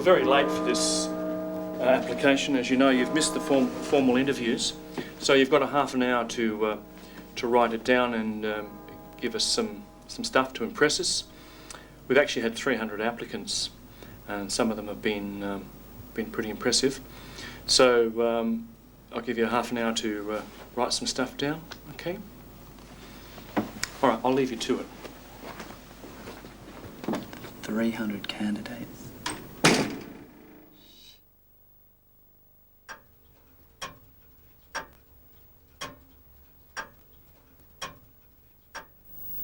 you're very late for this application. As you know, you've missed the formal interviews, so you've got a half an hour to write it down and give us some stuff to impress us. We've actually had 300 applicants, and some of them have been pretty impressive. So I'll give you a half an hour to write some stuff down. Okay. All right, I'll leave you to it. 300 candidates.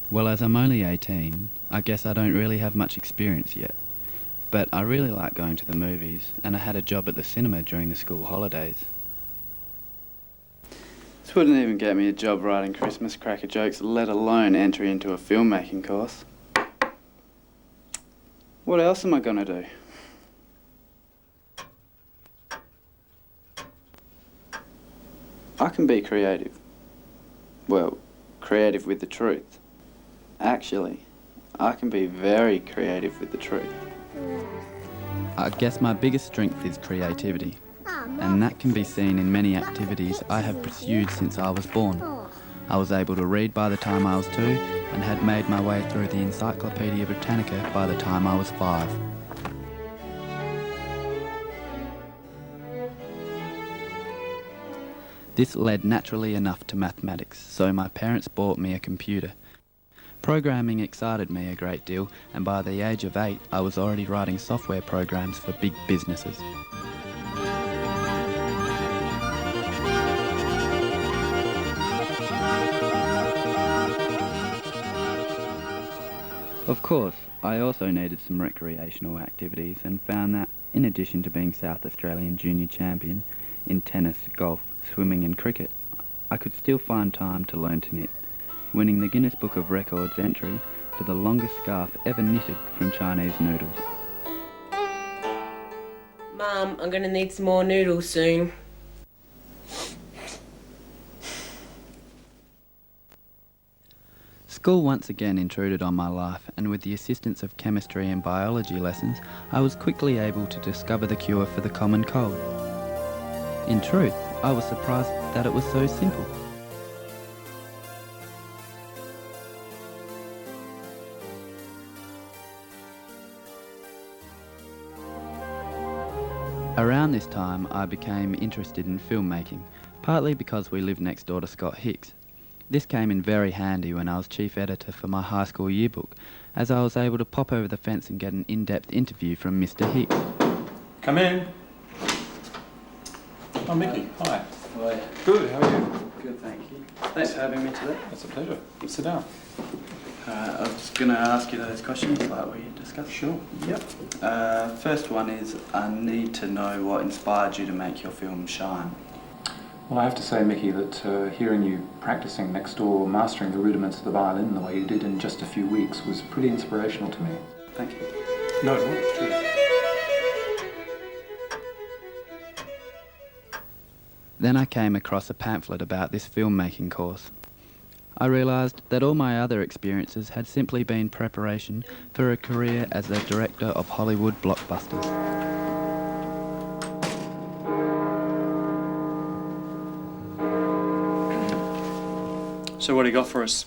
Well, as I'm only 18, I guess I don't really have much experience yet. But I really like going to the movies, and I had a job at the cinema during the school holidays. This wouldn't even get me a job writing Christmas cracker jokes, let alone entry into a filmmaking course. What else am I gonna do? I can be creative. Well, creative with the truth. Actually, I can be very creative with the truth. I guess my biggest strength is creativity, and that can be seen in many activities I have pursued since I was born. I was able to read by the time I was 2 and had made my way through the Encyclopedia Britannica by the time I was 5. This led naturally enough to mathematics, so my parents bought me a computer. Programming excited me a great deal, and by the age of 8 I was already writing software programs for big businesses. Of course, I also needed some recreational activities and found that, in addition to being South Australian junior champion in tennis, golf, swimming and cricket, I could still find time to learn to knit, winning the Guinness Book of Records entry to the longest scarf ever knitted from Chinese noodles. Mum, I'm gonna need some more noodles soon. School once again intruded on my life, and with the assistance of chemistry and biology lessons, I was quickly able to discover the cure for the common cold. In truth, I was surprised that it was so simple. Around this time, I became interested in filmmaking, partly because we lived next door to Scott Hicks. This came in very handy when I was chief editor for my high school yearbook, as I was able to pop over the fence and get an in-depth interview from Mr. Hicks. Come in. Oh, Mickey, hi. Hi. Good, how are you? Good, thank you. Thanks for having me today. It's a pleasure. Sit down. I was going to ask you those questions like we discussed. Sure. Yep. First one is, I need to know what inspired you to make your film Shine. Well, I have to say, Mickey, that hearing you practicing next door, mastering the rudiments of the violin the way you did in just a few weeks was pretty inspirational to me. Thank you. No, it's true. Then I came across a pamphlet about this filmmaking course. I realised that all my other experiences had simply been preparation for a career as a director of Hollywood blockbusters. So what do you got for us?